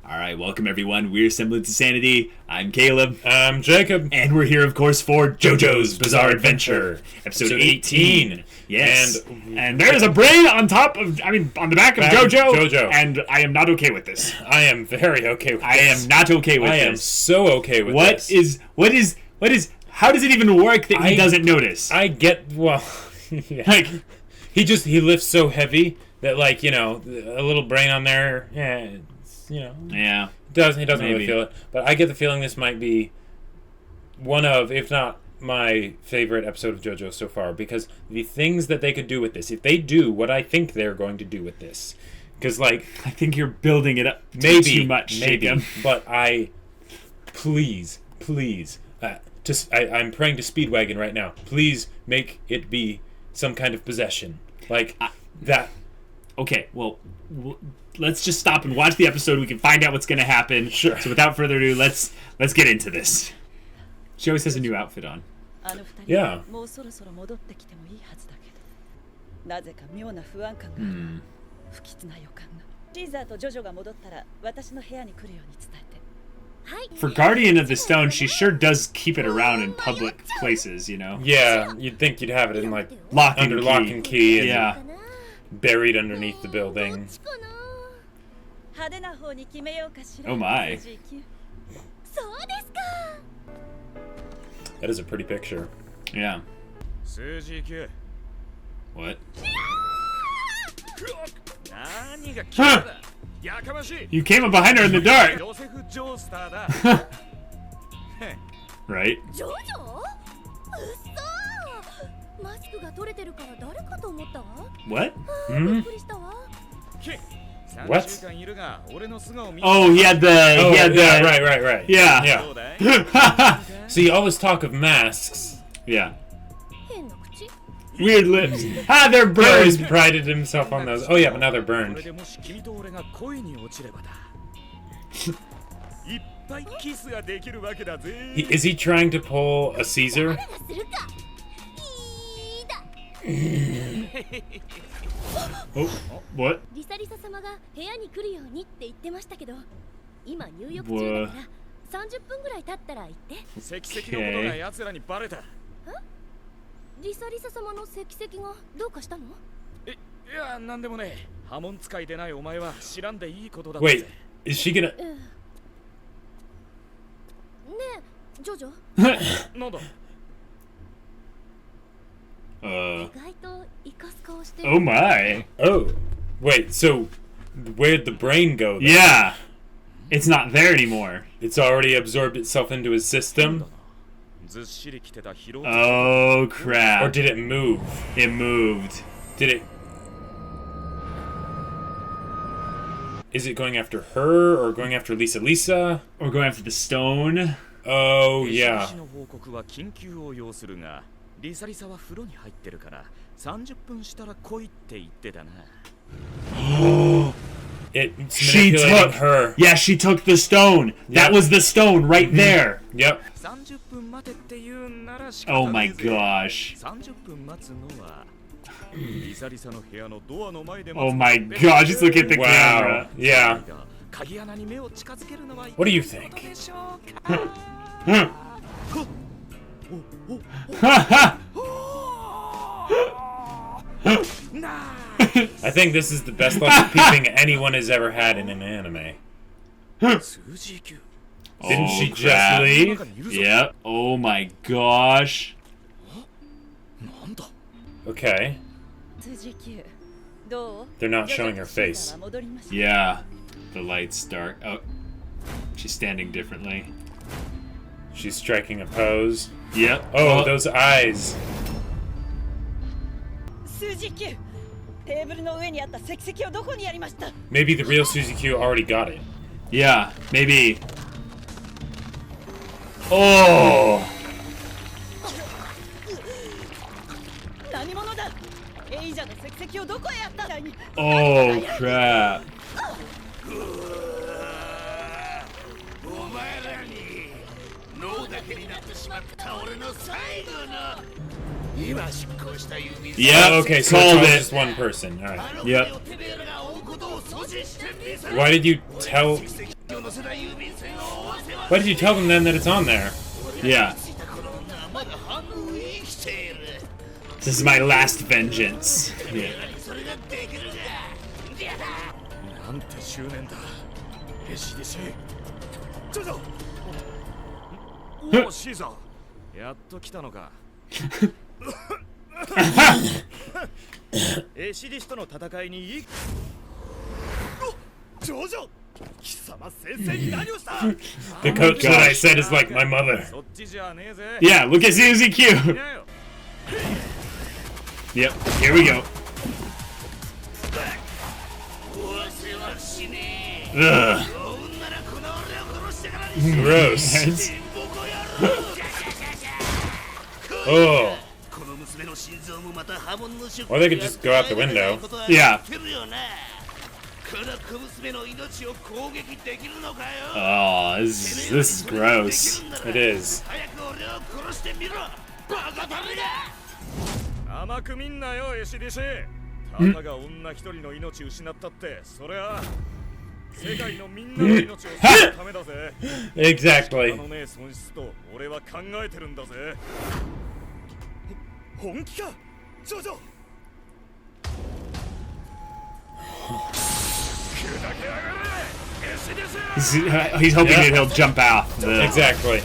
Alright, welcome everyone. We're Semblance of Sanity. I'm Caleb. I'm Jacob. And we're here, of course, for JoJo's Bizarre Adventure. Episode 18. Yes. And there is a brain on top of, on the back of JoJo. And I am not okay with this. I am very okay with this. I am not okay with this. I am so okay with this. What is, how does it even work that he doesn't notice? Yeah. He lifts so heavy that, a little brain on there, Yeah. He doesn't really feel it. But I get the feeling this might be one of, if not my favorite episode of JoJo so far, because the things that they could do with this, if they do what I think they're going to do with this, because I think you're building it up too much, maybe, but please, I'm praying to Speedwagon right now. Please make it be some kind of possession, that. Okay, well, let's just stop and watch the episode. We can find out what's going to happen. Sure. So without further ado, let's get into this. She always has a new outfit on. Yeah. For Guardian of the Stone, she sure does keep it around in public places, Yeah, you'd think you'd have it in lock and key. And yeah. Buried underneath the building. Oh my. That is a pretty picture. Yeah. Susie Q. What? Huh. You came up behind her in the dark. Right? What? What? Oh, he had the... Right. Yeah. So you always talk of masks. Yeah. Weird lips. They're burned. He always prided himself on those. Oh yeah, but now they're burned. Is he trying to pull a Caesar? Oh, what? Wait, is she gonna... Oh my. Oh. Wait, so where'd the brain go then? Yeah. It's not there anymore. It's already absorbed itself into his system? Oh crap. Or did it move? It moved. Did it... Is it going after her, or going after Lisa? Or going after the stone? Oh, yeah. She took her. Yeah, she took the stone. Yep. That was the stone right there. Yep. Oh my gosh. Oh my gosh, just look at the camera. Yeah. What do you think? I think this is the best luck of peeping anyone has ever had in an anime. Didn't she just leave? Yep. Oh my gosh. Okay. They're not showing her face. Yeah. The light's dark. Oh. She's standing differently. She's striking a pose. Yep. Oh, those eyes. Maybe the real Susie Q already got it. Yeah, maybe. Oh! Oh, crap. Yeah, okay, so called it's it. just one person. Alright. Yep. Why did you tell... Why did you tell them then that it's on there? Yeah. This is my last vengeance. Yeah. なんて執念だ。弟子弟子。ジョジョ。おお、シーザー。やっと来たのか。弟子弟子との戦いにジョジョ。貴様先生に何をした？ The coach that I said is like my mother. そっちじゃねえぜ。 Yeah, look at Susie Q. いやよ。 Yep, here we go. Ugh. Gross. Oh. Or they could just go out the window. Yeah. Oh, this is gross. It is. 甘く見んなよ、弟子弟子。たかが女一人の命失ったって、それは世界のみんなの命を救うためだぜ。 Exactly. あのね、損失と俺は考えてるんだぜ。本気か、ジョジョ。砕け上がれ、弟子弟子。 He's hoping Yeah. that he'll jump off. The... Exactly.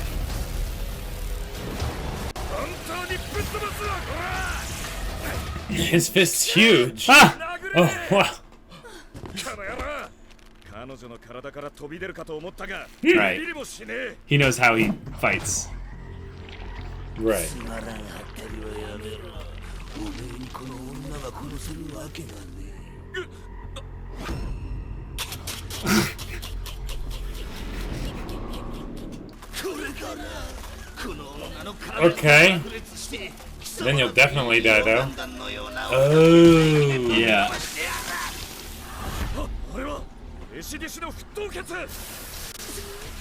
本当にぶっ飛ばすわ、こら。 His fist's huge. Ah! Oh, wow. この野郎。彼女の体から飛び出るかと思ったが、 Right. ビリもしねえ。 He knows how he fights. Right. Okay. Then you'll definitely die, though. Oh. Yeah. 俺は弟子弟子の沸騰血。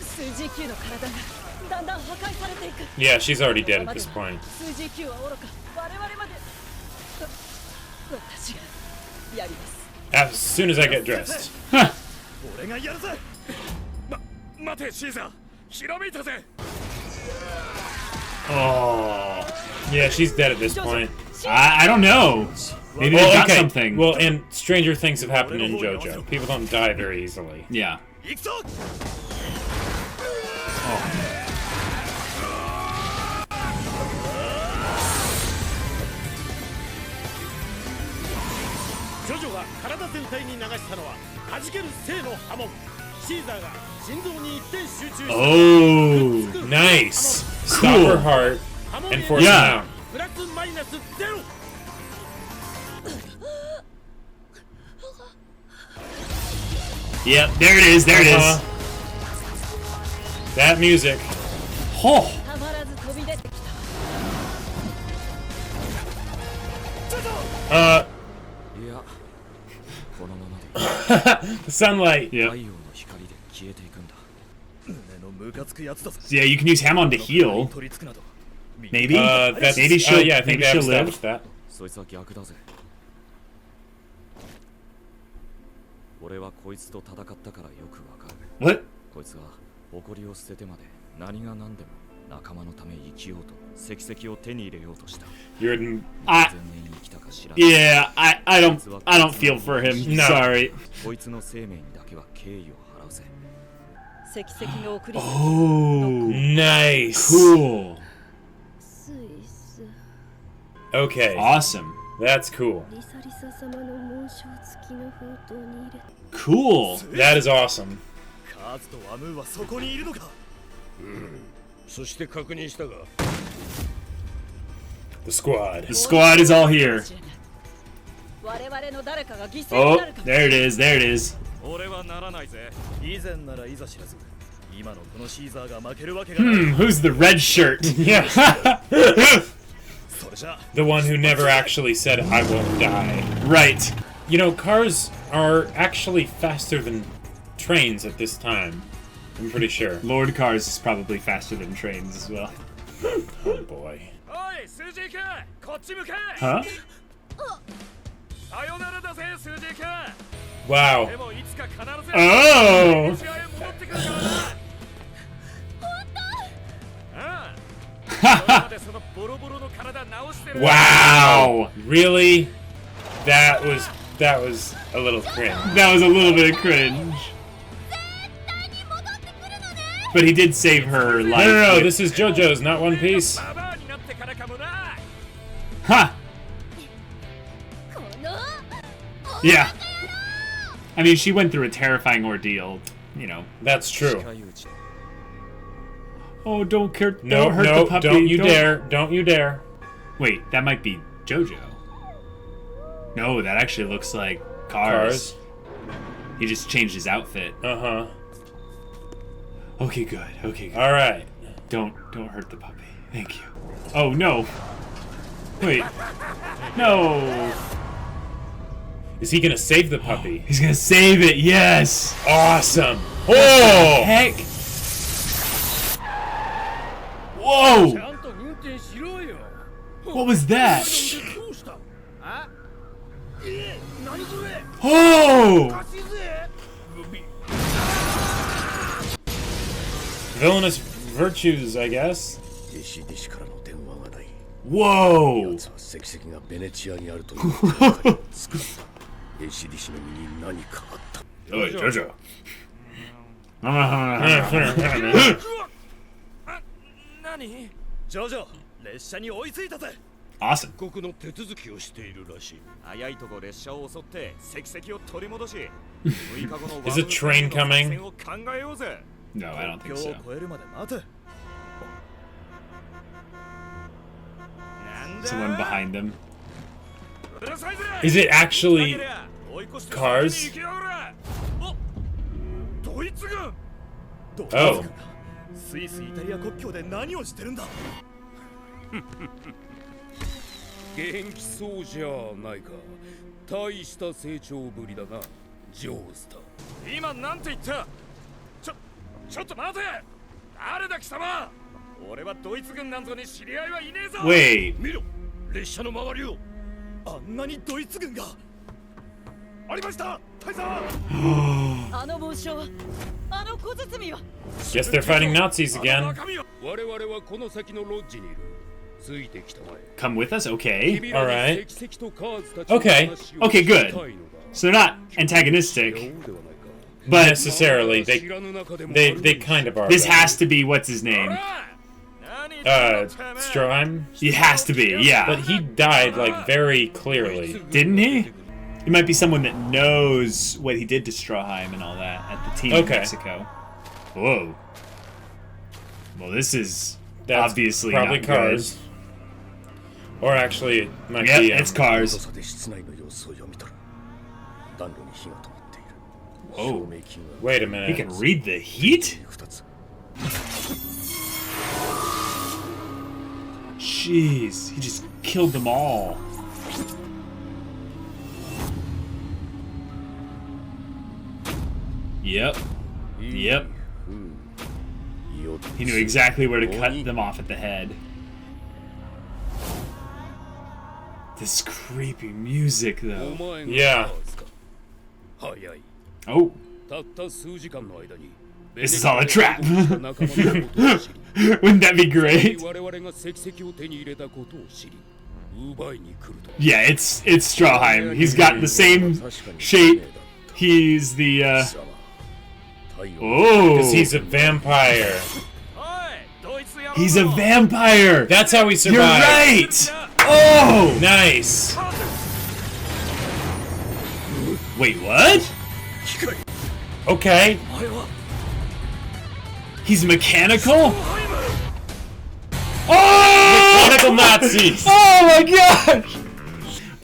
スージー Q の体がだんだん破壊されていく。 Yeah, she's already dead at this point. スージー Q は愚か、我々まで。私がやります。 As soon as I get dressed. 俺がやるぜ。待てシーザー、ひらめいたぜ。 Oh. Yeah, she's dead at this point. I don't know. Maybe they got something. Well, and stranger things have happened in JoJo. People don't die very easily. Yeah. 行くぞ。 ジョジョが体全体に流したのは弾ける正の波紋。シーザーが心臓に一点集中して Oh, nice. Stop her heart and force Yeah. him out. プラスマイナスゼロ。 Yep, there it is, there it is. That music. Oh. たまらず飛び出てきた。いや、このままで The sunlight. Yep. 太陽の光で消えていくんだ。胸のムカつくやつだぞ。 So yeah, you can use Hamon to heal. 取り付くなど。 Maybe. That's, Maybe she'll. yeah, I think maybe they have she'll live. established that. そいつは逆だぜ。俺はこいつと戦ったからよくわかる。 What? こいつは誇りを捨ててまで何が何でも仲間のため生きようと石石を手に入れようとした。 You're. 全然生きたか知らない。 Yeah, I don't feel for him. No. Sorry. こいつの生命にだけは敬意を払うぜ。石石の送り先。 Oh. Nice. Cool. スイス。 Okay. Awesome. That's cool. リサリサ様の紋章付きの封筒に入れ。 Cool. That is awesome. カーズとワムーはそこにいるのか。そして確認したが The squad. The squad is all here. 我々の誰かが犠牲に Oh, なるかも。 there it is. There it is. 俺はならないぜ。以前ならいざ知らず。今のこのシーザーが負けるわけがない。 Who's the red shirt? Yeah. それじゃ The one who never actually said, I won't die. Right. You know, cars are actually faster than trains at this time. I'm pretty sure. Lord Cars is probably faster than trains as well. Oh boy. おい、スージー Q、こっち向け。 Huh? さよならだぜ、スージー Q。Wow. でもいつか必ず Oh! 試合へ戻ってくるからな。ああ。これまでそのボロボロの体直してる。 Wow. Really? That was a little cringe. That was a little bit of cringe. But he did save her life. No, with- this is JoJo's, not One Piece. ババアになってからかもな。 Huh! Yeah. I mean, she went through a terrifying ordeal, you know. That's true. 近いうち Oh, don't care. No, don't hurt no, the puppy. don't you dare. Don't you dare. Wait, that might be JoJo. No, that actually looks like Cars. He just changed his outfit. Uh-huh. Okay, good. Okay, good. All right. Don't hurt the puppy. Thank you. Oh no. Wait. No. Is he gonna save the puppy? He's gonna save it. Yes. Awesome. Oh. Oh! Heck. ち Whoa. ゃんと運転しろよ。 What was that? どうした？あ？何それ？ Oh. おかしいぜ。 Villainous virtues, I guess. 弟子弟子からの電話がない。 Whoa. 奴は石石がベネチアにあるという手がかりを作った。弟子弟子の身に何かあった。 Oh, JoJo. 何？ジョジョ、列車に追いついたぜ。 Awesome. 一刻の手続きをしているらしい。早いとこ列車を襲って石石を取り戻し、6日後の Is a train coming? 戦を考えようぜ。 No, I don't think 国境 so. を越えるまで待て。なんだ Someone behind them. うるさいぜ。 Is it actually 追い越して cars? 先に行きやがれ。お、ドイツ軍。ドイツ Oh. 軍がスイスイタリア国境で何をしてるんだ。元気そうじゃないか。大した成長ぶりだな。ジョースター。今なんて言った？ちょっと待て。誰だ貴様。俺はドイツ軍なんぞに知り合いはいねえぞ。 Wait. 見ろ、列車の周りを。あんなにドイツ軍が。ありました、大佐。あの帽子はあの小包は Guess they're fighting Nazis あ again. の中身は。我々はこの先のロッジにいる。ついてきたまえ。 Come with us? Okay. 君らに Alright. 石石とカーズたちの Okay. 話を Okay, し good. たいのだ。 So they're not 違 antagonistic, うではないか。 but Necessarily, 知らぬ中でも they kind of are. this though. has to be what's his name. 何言ってんのてめえ。 Stroheim? It has to be, yeah. But he died, like, very clearly. Didn't he? It might be someone that knows what he did to Stroheim and all that at the team in Okay. Mexico. Whoa. Well, this is That's obviously probably not Cars. Or actually, it might good. be. Yep, it's Cars. 差で室内の様子を読み取る。暖炉に火が灯っている。 Oh. 照明器が Wait a He can minute. read the heat? 2つ。 Jeez, he just killed them all. Yep. Yep. He knew exactly where to cut them off at the head. This creepy music, お though. 前が Yeah. カーズか。早い。 Oh, たった数時間の間に。 this is all a trap. 仲間のことを知り Wouldn't that be great? 我々が石石を手に入れたことを知り、奪いに来ると。 Yeah, it's Stroheim. He's got the same shape. He's the Oh, Because he's a vampire. おい、ドイツ野郎。 he's a vampire. That's how he You're survived. right. Oh, Nice. wait, what? Okay. お前は He's mechanical? ストロハイム。 Oh! Medical Nazis. Oh my gosh!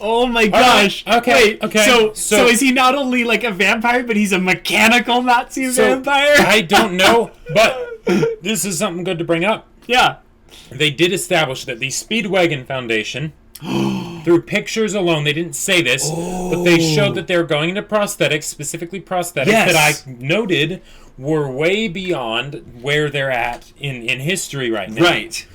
Oh my gosh! okay, Wait, okay, So so- is he not only like a vampire, but he's a mechanical Nazi So, vampire? I don't know, but this is something good to bring up. Yeah. They did establish that the Speedwagon Foundation, through pictures alone, they didn't say this, but they showed that they were going into prosthetics, specifically prosthetics Yes. that I noted were way beyond where they're at in history right now. Right.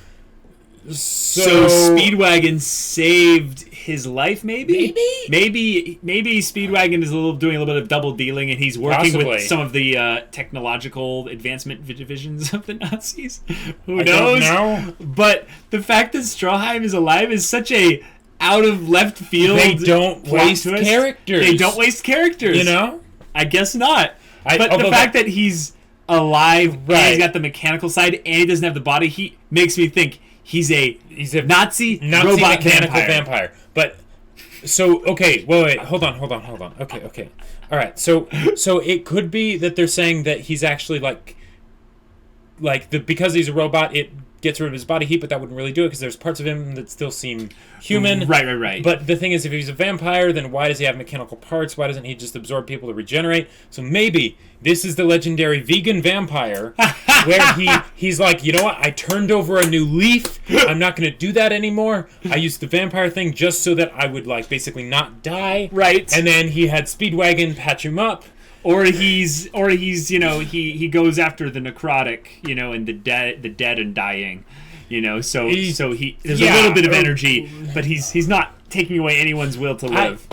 So Speedwagon saved his life, maybe? Maybe Speedwagon is doing a little bit of double dealing, and he's working with some of the technological advancement divisions of the Nazis. Who knows? Don't know. But the fact that Stroheim is alive is such a out of left field. They don't waste twist. characters. They don't waste characters. You know? I guess not. But the fact that he's alive, and he's got the mechanical side, and he doesn't have the body, he makes me think he's a Nazi robot mechanical vampire. But so wait, hold on. Okay. All right. So it could be that they're saying that he's actually because he's a robot, it gets rid of his body heat, but that wouldn't really do it because there's parts of him that still seem human. Right. But the thing is, if he's a vampire, then why does he have mechanical parts? Why doesn't he just absorb people to regenerate? So maybe this is the legendary vegan vampire where he's like, you know what? I turned over a new leaf. I'm not going to do that anymore. I used the vampire thing just so that I would basically not die. Right. And then he had Speedwagon patch him up. Or he's he goes after the necrotic, and the dead and dying, so there's a little bit of energy, but he's not taking away anyone's will to live.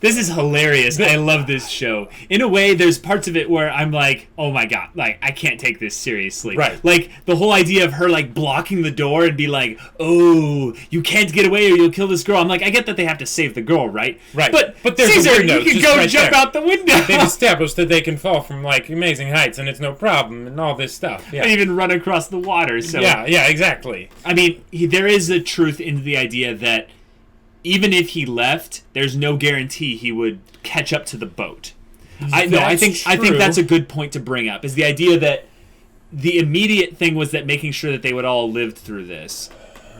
This is hilarious. I love this show. In a way, there's parts of it where I'm like, oh my god, I can't take this seriously. Right. Like, the whole idea of her, blocking the door and be like, oh, you can't get away or you'll kill this girl. I'm like, I get that they have to save the girl, right? Right. But there's Caesar, a window, you can just go right jump there. out the window. They've established that they can fall from, amazing heights, and it's no problem, and all this stuff. Yeah. And even run across the water. So Yeah, exactly. I mean, there is a truth in the idea that even if he left, there's no guarantee he would catch up to the boat. I think that's a good point to bring up, is the idea that the immediate thing was that making sure that they would all live through this.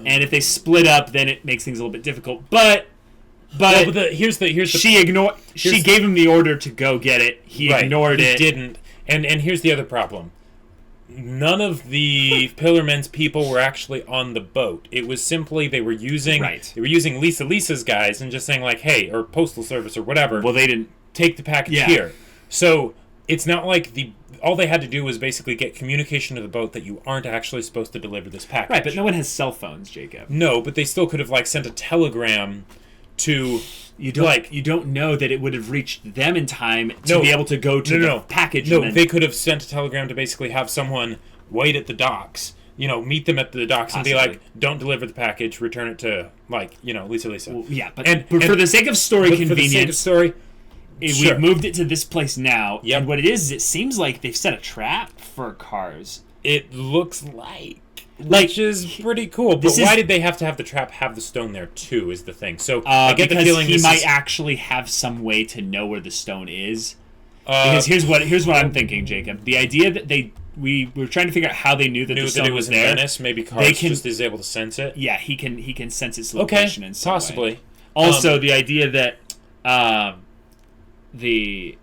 And if they split up, then it makes things a little bit difficult. But here's the she gave him the order to go get it. He ignored it. He didn't. And here's the other problem. None of the Pillarmen's people were actually on the boat. It was simply they were using Lisa's guys and just saying hey, or Postal Service or whatever. Well, they didn't take the package here. So it's not like all they had to do was basically get communication to the boat that you aren't actually supposed to deliver this package. Right, but no one has cell phones, Jacob. No, but they still could have sent a telegram to. You don't know that it would have reached them in time to be able to go to the package. No, they could have sent a telegram to basically have someone wait at the docks. Meet them at the docks and be like, "Don't deliver the package. Return it to Lisa." Well, yeah, but for the sake of story convenience, we've moved it to this place now. Yep. And what it is, it seems like they've set a trap for cars. It looks which is pretty cool. But why did they have to have the trap have the stone there too? Is the thing. So I get the feeling he might actually have some way to know where the stone is. Because here's what I'm thinking, Jacob. The idea that we were trying to figure out how they knew that the stone was there. Venice. Maybe Cars just is able to sense it. Yeah, he can sense its location in some possibly. way. Also, the idea that the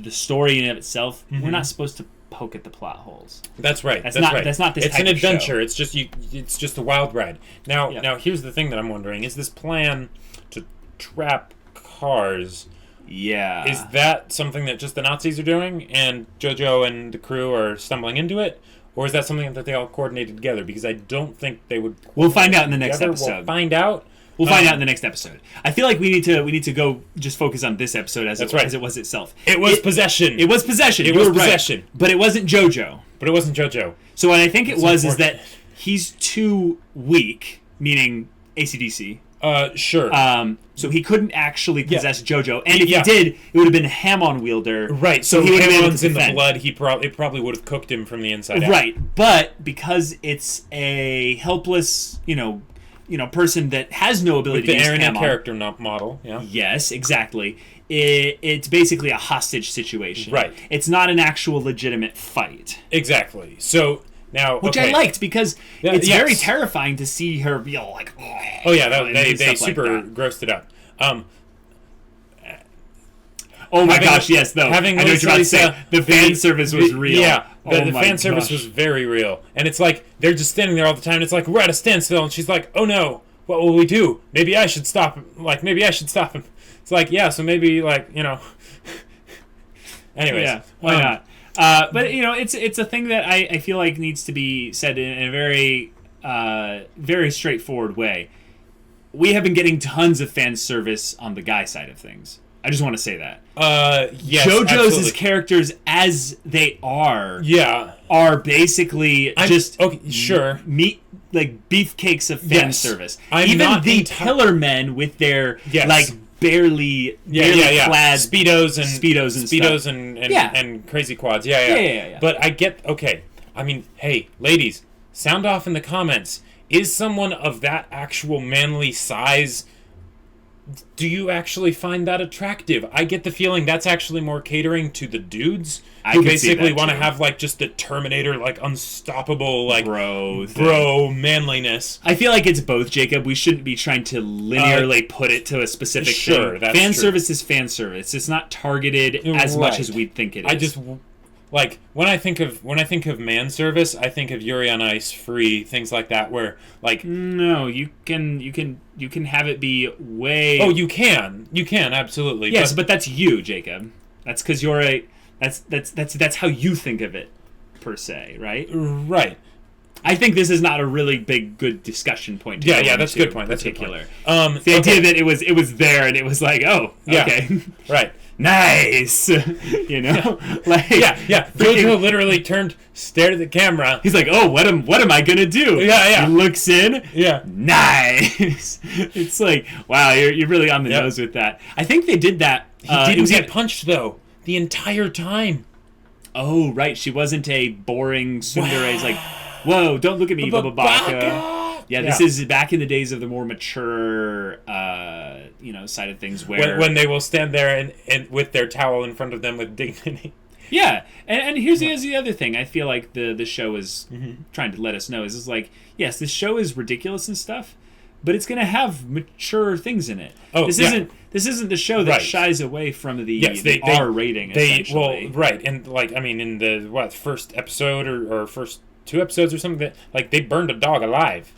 story in and of itself, we're not supposed to poke at the plot holes. That's right. That's not this type of show. It's an adventure. It's just a wild ride. Now here's the thing that I'm wondering: is this plan to trap cars? Yeah. Is that something that just the Nazis are doing, and JoJo and the crew are stumbling into it, or is that something that they all coordinated together? Because I don't think they would. We'll find out in the next episode. We'll find out. We'll find out in the next episode. I feel like we need to go just focus on this episode as it was itself. It was possession. It was possession. It was possession. Right. But it wasn't JoJo. So what I think it was is that he's too weak, meaning AC/DC. Sure. So he couldn't actually possess JoJo, and if he did, it would have been a Hamon wielder. Right. So he would have been in the blood. It probably would have cooked him from the inside out. Right. But because it's a helpless, person that has no ability to use Aaron Hamon. character model. Yeah. Yes, exactly. It's basically a hostage situation. Right. It's not an actual legitimate fight. Exactly. So. Now, which I liked because it's very terrifying to see her be all like, oh yeah, they super grossed it up. Oh my gosh, yes, though. I know what you're about to say. The fan service was real. Yeah, the fan service was very real. And it's like, they're just standing there all the time, and it's like, we're at a standstill, and she's like, oh no, what will we do? Maybe I should stop him. It's like, yeah, so maybe, Anyways. Yeah, why not? But it's a thing that I feel like needs to be said in a very very straightforward way. We have been getting tons of fan service on the guy side of things. I just want to say that. Yes, JoJo's absolutely. characters, as they are, Yeah. are basically just okay. Sure. meat, like beefcakes of fan Yes. service. I'm Even not the enti- Pillar Men with their Yes. like barely clad speedos stuff. and crazy quads. Yeah. But I get okay. I mean, hey, ladies, sound off in the comments. Is someone of that actual manly size? Do you actually find that attractive? I get the feeling that's actually more catering to the dudes who basically want to have like just the Terminator, like unstoppable, like bro manliness. I feel like it's both, Jacob. We shouldn't be trying to linearly put it to a specific thing. That's fan true. service is fan service. It's not targeted as much as we think it is. I just like when I think of man service, I think of Yuri on Ice, Free, things like that. Where like no, you can have it be way. Oh, you can absolutely. Yes, but that's you, Jacob. That's because you're a. That's how you think of it, per se, right? Right. I think this is not a really good discussion point. To Yeah, that's a good point. Particular. That's the idea that it was there and it was like, oh, okay, right. Nice, you know, like yeah. JoJo literally stared at the camera. He's like, "Oh, what am I gonna do?" Yeah. He looks in. Yeah. Nice. It's like, wow, you're really on the nose with that. I think they did that. He didn't get punched though the entire time. Oh, right. She wasn't a boring tsundere. It's like, whoa, don't look at me, Bababaka. Yeah, this is back in the days of the more mature, side of things where when they will stand there and with their towel in front of them with dignity. Yeah, and here's the other thing. I feel like the show is trying to let us know is like, yes, this show is ridiculous and stuff, but it's going to have mature things in it. Oh, this isn't the show that shies away from the R rating. Essentially. And like I mean, in the first episode or first 2 episodes or something, that like they burned a dog alive.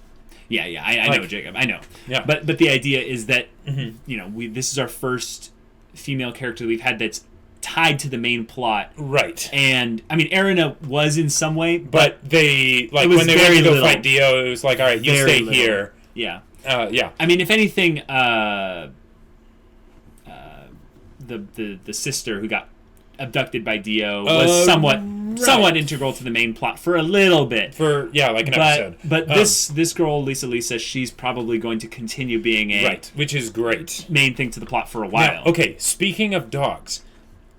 Yeah, I know, Jacob. I know. Yeah. But the idea is that this is our first female character we've had that's tied to the main plot. Right. And I mean, Erina was in some way, but they when they went to go fight Dio, it was like, all right, you stay here. Yeah. Yeah. I mean, if anything, the sister who got abducted by Dio was somewhat integral to the main plot for a little bit. For like an episode. But this girl, Lisa, she's probably going to continue being a which is great main thing to the plot for a while. Now, okay, speaking of dogs,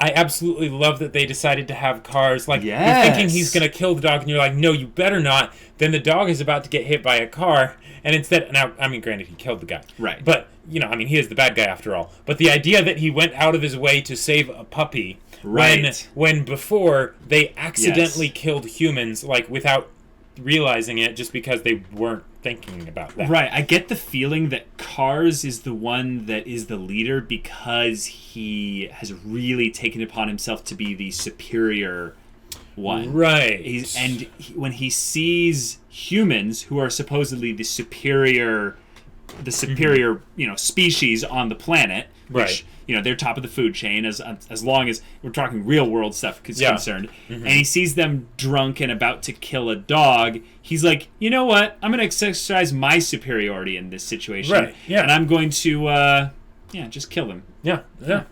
I absolutely love that they decided to have cars like you're thinking he's gonna kill the dog, and you're like, no, you better not. Then the dog is about to get hit by a car, and instead, now I mean, granted, he killed the guy, right? But he is the bad guy after all. But the idea that he went out of his way to save a puppy. Right. When before they accidentally killed humans, like without realizing it, just because they weren't thinking about that. Right. I get the feeling that Cars is the one that is the leader because he has really taken it upon himself to be the superior one. Right. When he sees humans who are supposedly the superior species on the planet, which they're top of the food chain as long as we're talking real world stuff is concerned. And he sees them drunk and about to kill a dog. He's like, you know what? I'm going to exercise my superiority in this situation. Right. Yeah. And I'm going to just kill them. Yeah. Yeah.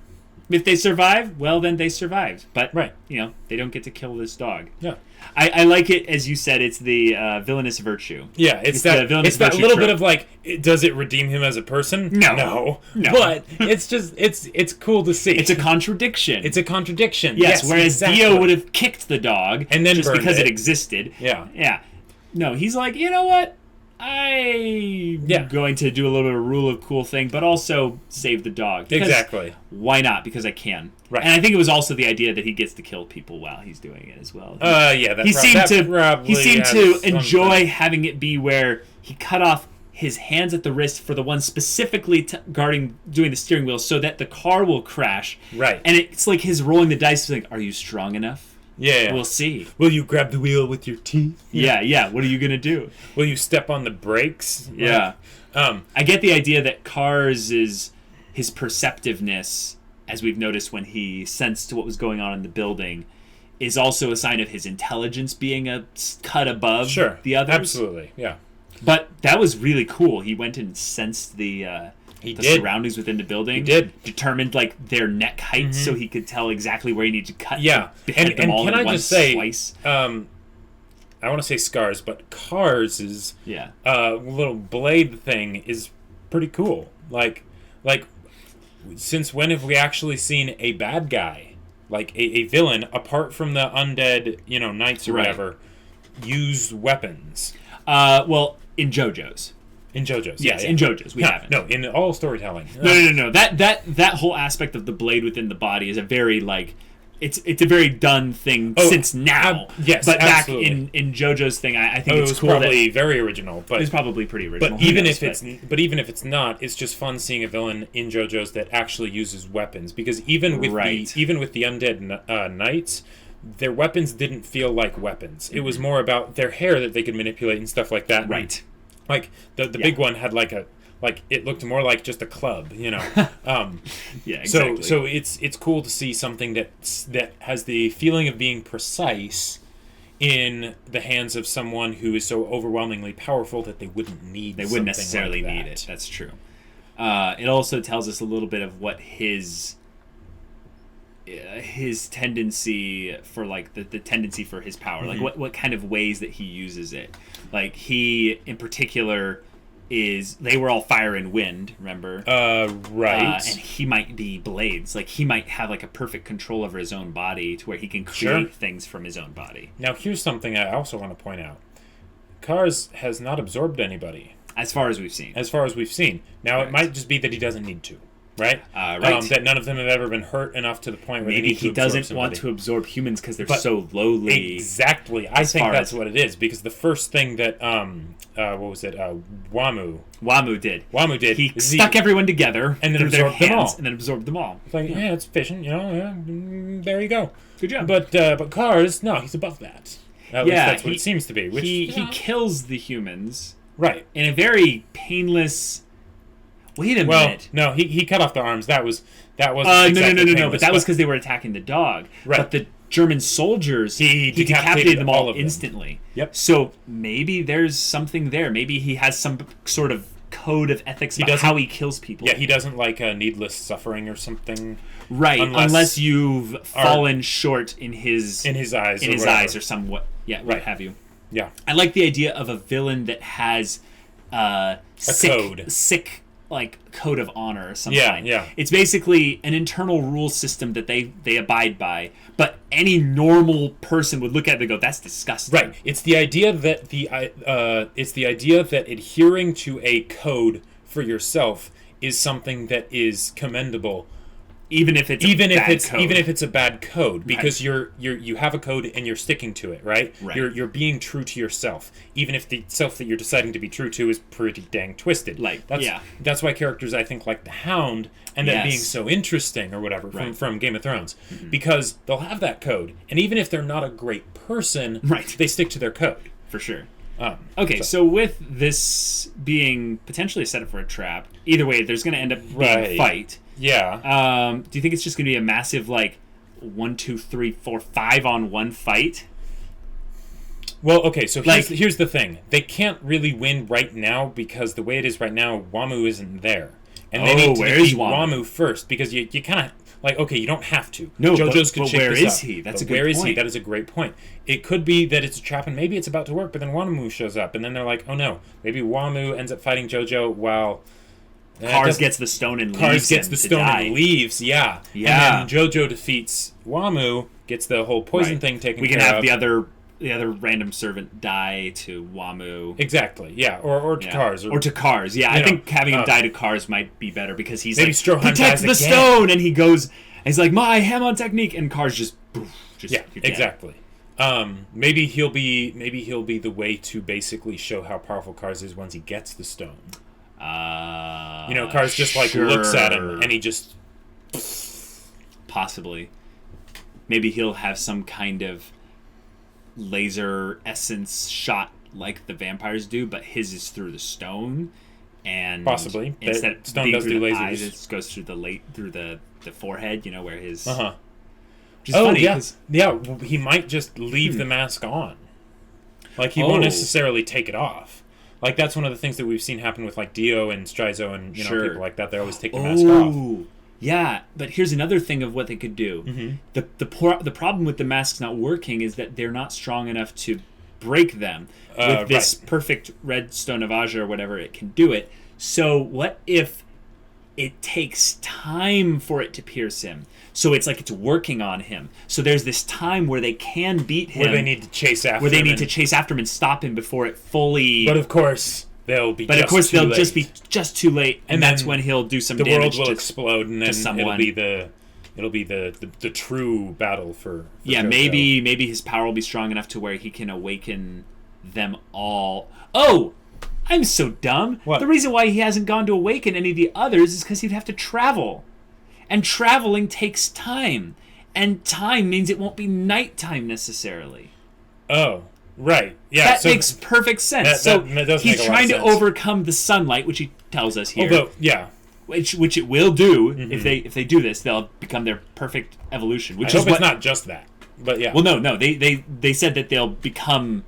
If they survive, well, then they survived. But they don't get to kill this dog. Yeah. I like it, as you said, it's the villainous virtue. Yeah, it's that little bit of like, does it redeem him as a person? No. But it's cool to see. It's a contradiction. Yes, whereas Dio would have kicked the dog and then just because it existed. Yeah. Yeah. No, he's like, you know what? I'm going to do a little bit of a rule of cool thing, but also save the dog. Exactly. Why not? Because I can. Right. And I think it was also the idea that he gets to kill people while he's doing it as well. He seemed to enjoy having it be where he cut off his hands at the wrist for the one specifically doing the steering wheel so that the car will crash. Right. And it's like his rolling the dice, like, are you strong enough? Yeah. We'll see. Will you grab the wheel with your teeth? Yeah. What are you going to do? Will you step on the brakes? Yeah. I get the idea that Cars is his perceptiveness, as we've noticed when he sensed what was going on in the building, is also a sign of his intelligence being a cut above the others. Absolutely, yeah. But that was really cool. He went and sensed the surroundings within the building. He did. Determined like their neck height, so he could tell exactly where he needed to cut. Yeah, to behead them all can in I one just say, slice. I want to say Scars, but Cars' Yeah. little blade thing is pretty cool. Like, since when have we actually seen a bad guy, like a villain, apart from the undead, knights or Right. whatever, use weapons? Well, in JoJo's. In JoJo's, Yes, yeah. in JoJo's we haven't. No, in all storytelling. No. That whole aspect of the blade within the body is a very it's a very done thing since now. Yes, but absolutely. back in JoJo's thing, I think It it's was cool. probably very original, but It's probably pretty original. But even if it's not, it's just fun seeing a villain in JoJo's that actually uses weapons. Because even with the undead knights, their weapons didn't feel like weapons. It was more about their hair that they could manipulate and stuff like that. Right. Like the big one had it looked more like just a club, Yeah, exactly. So it's cool to see something that has the feeling of being precise in the hands of someone who is so overwhelmingly powerful that they wouldn't need. They wouldn't something necessarily like need that. it. That's true. It also tells us a little bit of what his tendency for the tendency for his power, like what kind of ways that he uses it. Like he in particular they were all fire and wind, remember? Right. And he might be blades. Like he might have a perfect control over his own body to where he can create things from his own body. Now here's something I also want to point out. Cars has not absorbed anybody. As far as we've seen. Now Right. It might just be that he doesn't need to. Right? Right. That none of them have ever been hurt enough to the point where Maybe he doesn't want to absorb humans because they're so lowly. Exactly. I think that's what it is, because the first thing that what was it? Wamu did. He stuck everyone together and then through their absorbed them hands all. and then absorbed them all. It's like, yeah, it's fishing, there you go. Good job. But Cars, no, he's above that. At least that's what it seems to be. Which, he kills the humans right in a very painless. Wait a minute. No, he cut off the arms. That was No. But that was because they were attacking the dog. Right. But the German soldiers, he decapitated them all of them. instantly. Yep. So maybe there's something there. Maybe he has some sort of code of ethics about how he kills people. Yeah, he doesn't like needless suffering or something. Right. Unless you've fallen short in his eyes. Eyes or somewhat. Yeah. What have you? Yeah. I like the idea of a villain that has sick code of honor or something. Yeah. It's basically an internal rule system that they abide by, but any normal person would look at it and go, "That's disgusting." Right. It's the idea that adhering to a code for yourself is something that is commendable. Even if it's a bad code, because you have a code and you're sticking to it, right? You're being true to yourself, even if the self that you're deciding to be true to is pretty dang twisted. That's why characters, I think, like the Hound end up being so interesting or whatever from Game of Thrones, because they'll have that code, and even if they're not a great person, they stick to their code for sure. So with this being potentially a setup for a trap, either way, there's going to end up being a fight. Yeah. Do you think it's just going to be a massive 1, 2, 3, 4, 5-on-1 fight? Well, okay, so here's the thing. They can't really win right now because the way it is right now, Wamu isn't there. And they need to defeat Wamu first, because you kind of... okay, you don't have to. No, JoJo's but where is he? That's a good point. Where is he? That is a great point. It could be that it's a trap and maybe it's about to work, but then Wamu shows up, and then they're like, oh no, maybe Wamu ends up fighting JoJo while... Cars gets the stone and leaves. Yeah. And then JoJo defeats Wamu, gets the whole poison thing taken care of. We can have the other random servant die to Wamu. Exactly, yeah. Or to Cars. Or to Cars, yeah. I think having him die to Cars might be better, because he's maybe Stroheim protect the stone, and he goes, and he's like, my Hamon technique, and Cars just exactly. Maybe he'll be the way to basically show how powerful Cars is once he gets the stone. Cars just looks at him and he just possibly. Maybe he'll have some kind of laser essence shot like the vampires do, but his is through the stone, and possibly instead of stone does do lasers. Eyes, it goes through the forehead. where his. He might just leave the mask on. He won't necessarily take it off. Like, that's one of the things that we've seen happen with, like, Dio and Strizo and, you know, Sure. people like that. They always take the mask off. Oh, yeah. But here's another thing of what they could do. Mm-hmm. The problem with the masks not working is that they're not strong enough to break them. With this perfect redstone of Aja or whatever, it can do it. So what if it takes time for it to pierce him? So it's like it's working on him. So there's this time where they can beat him. Where they need to chase after him. Where they need to chase after him and stop him before it fully... But of course, they'll be But just of course, too they'll late. just be just too late. And that's then when he'll do some The damage world will to explode, and then someone. it'll be the true battle for Yeah, JoJo. maybe his power will be strong enough to where he can awaken them all. Oh! I'm so dumb. What? The reason why he hasn't gone to awaken any of the others is because he'd have to travel. And traveling takes time. And time means it won't be nighttime necessarily. Oh, right. Yeah, That so makes perfect sense. that does he's make a lot trying of to sense. overcome the sunlight, which he tells us here. Although, yeah. Which it will do. Mm-hmm. If they do this, they'll become their perfect evolution. Which I is hope what, it's not just that. But yeah. Well, no. They said that they'll become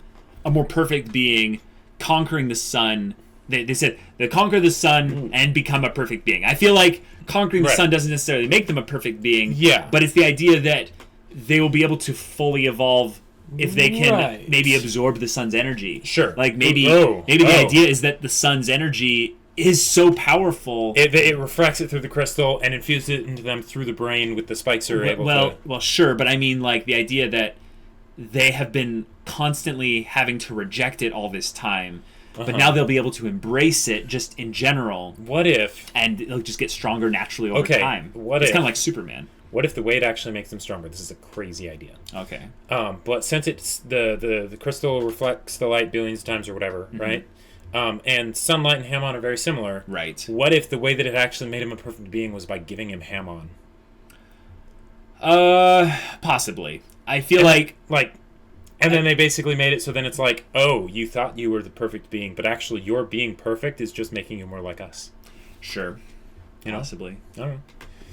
a more perfect being, conquering the sun. They said they'll conquer the sun and become a perfect being. I feel like conquering the Right. sun doesn't necessarily make them a perfect being. Yeah. But it's the idea that they will be able to fully evolve if they can Right. maybe absorb the sun's energy. Sure. Like maybe Oh. the idea is that the sun's energy is so powerful. It refracts it through the crystal and infuses it into them through the brain with the spikes they're able to... Well, sure, but I mean, like, the idea that they have been constantly having to reject it all this time, but now they'll be able to embrace it just in general, What if... and it'll just get stronger naturally over Okay, time. what it's if- kind of like Superman. What if the weight actually makes them stronger? This is a crazy idea. Okay. But since it's the crystal reflects the light billions of times or whatever, right? And sunlight and Hamon are very similar. Right. What if the way that it actually made him a perfect being was by giving him Hamon? Possibly. I feel like... And then they basically made it so then it's like, oh, you thought you were the perfect being, but actually your being perfect is just making you more like us. Sure. You know? Possibly. I don't know.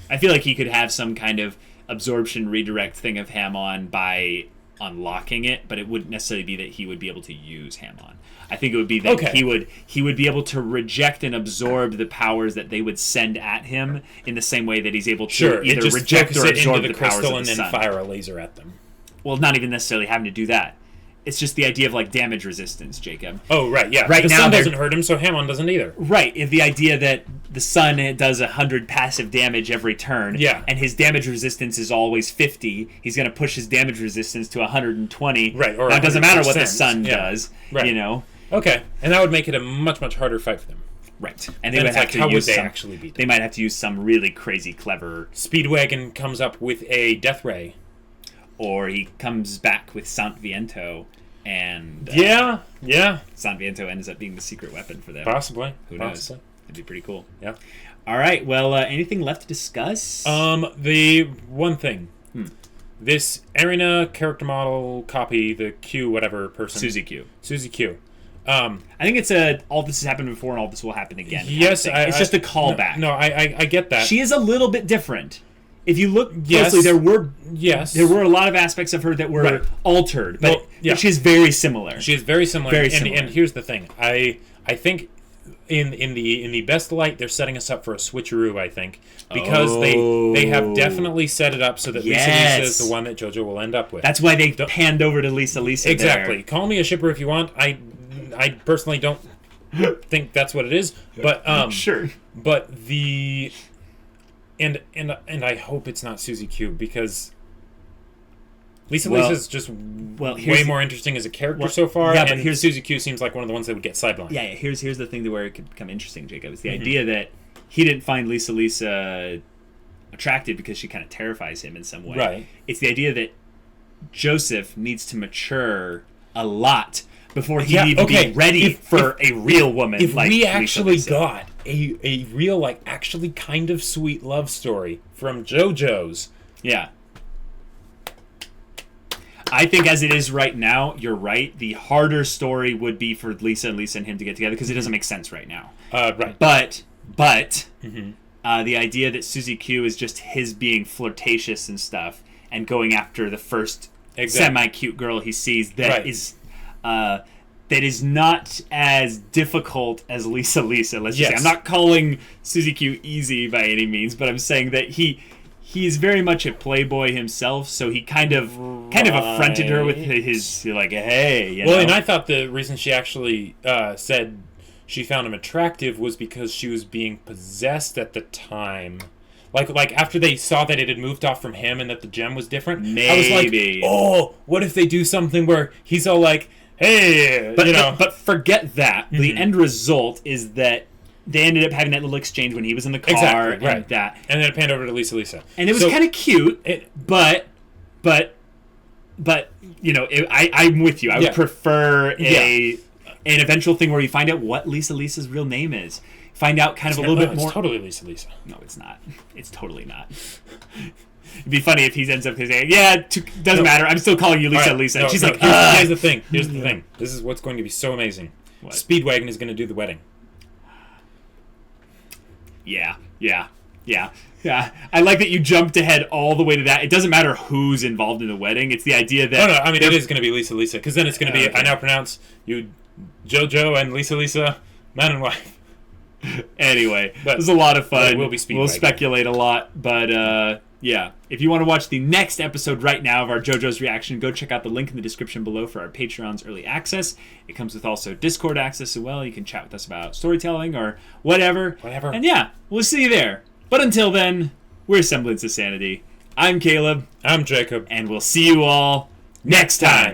I feel like he could have some kind of absorption redirect thing of Hamon by unlocking it, but it wouldn't necessarily be that he would be able to use Hamon. I think it would be that Okay. he would be able to reject and absorb the powers that they would send at him in the same way that he's able to Sure, it either just reject focus or it absorb into the the powers crystal of and the then sun. fire a laser at them. Well, not even necessarily having to do that. It's just the idea of like damage resistance, Jacob. Oh, right, yeah. Right the now sun they're- doesn't hurt him, so Hamon doesn't either. Right, if the idea that the sun does 100 passive damage every turn, Yeah. and his damage resistance is always 50, he's going to push his damage resistance to 120. Right, or now, it doesn't matter what the 100%, sun yeah. does, Right. you know. Okay, and that would make it a much, much harder fight for them. Right, and they Then would it's have like, to how would use they some. actually beat them? They might have to use some really crazy, clever, Speedwagon comes up with a death ray. or he comes back with Sant Viento, and Yeah, Sant Viento ends up being the secret weapon for them. possibly. Who knows? Possibly. It'd be pretty cool. Yeah. All right. Well, anything left to discuss? The one thing. This Arena character model copy, the Q whatever person. Susie Q. Susie Q. I think it's all this has happened before and all this will happen again. kind of Yes, thing. It's just a callback. No, I get that. She is a little bit different. If you look Yes. closely, there were a lot of aspects of her that were Right. altered, but, Well, yeah. but she's very similar. She is very similar. Very and, similar. And here's the thing. I think in the best light they're setting us up for a switcheroo, I think. Because they have definitely set it up so that Lisa Yes. Lisa is the one that JoJo will end up with. That's why they panned over to Lisa Lisa. Exactly. There. Call me a shipper if you want. I personally don't think that's what it is. But Sure. But the and I hope it's not Susie Q because Lisa Lisa's just here's way the- more interesting as a character so far. yeah, but and here's- Susie Q seems like one of the ones that would get sidelined. Yeah. Here's the thing where it could become interesting, Jacob. Is the Mm-hmm. idea that he didn't find Lisa Lisa attractive because she kind of terrifies him in some way. Right. It's the idea that Joseph needs to mature a lot before he Yeah, even okay. be ready for a real woman. If like we Lisa actually Lisa. got a real, like, actually kind of sweet love story from JoJo's. Yeah. I think as it is right now, you're right. The harder story would be for Lisa and him to get together because it doesn't make sense right now. Right. But Mm-hmm. the idea that Susie Q is just his being flirtatious and stuff and going after the first Exactly. semi-cute girl he sees that Right. is that is not as difficult as Lisa. Let's just Yes. say. I'm not calling Susie Q easy by any means, but I'm saying that he's very much a playboy himself, so he kind of affronted her with his like, hey, you know? And I thought the reason she actually said she found him attractive was because she was being possessed at the time. Like after they saw that it had moved off from him and that the gem was different, Maybe. I was like, oh, what if they do something where he's all like, hey, but forget that. The end result is that they ended up having that little exchange when he was in the car, Exactly, right. and that, and then it panned over to Lisa, and it was kind of cute. But you know, I'm with you. I would prefer an eventual thing where you find out what Lisa's real name is. Find out kind of a little bit more. It's totally Lisa. No, it's not. It's totally not. It'd be funny if he ends up saying, "Yeah, doesn't matter. I'm still calling you Lisa." Right. Lisa. And she's like, here's the thing. Here's the thing. This is what's going to be so amazing. What? Speedwagon is going to do the wedding. Yeah. I like that you jumped ahead all the way to that. It doesn't matter who's involved in the wedding. It's the idea that... No, I mean, it is going to be Lisa, because then it's going to be, okay. I now pronounce you JoJo and Lisa, man and wife. Anyway, it was a lot of fun. It will be Speedwagon. We'll speculate a lot, but yeah. If you want to watch the next episode right now of our JoJo's reaction, go check out the link in the description below for our Patreon's early access. It comes with also Discord access as well. You can chat with us about storytelling or whatever. And yeah, we'll see you there. But until then, we're Semblance of Sanity. I'm Caleb. I'm Jacob. And we'll see you all next time.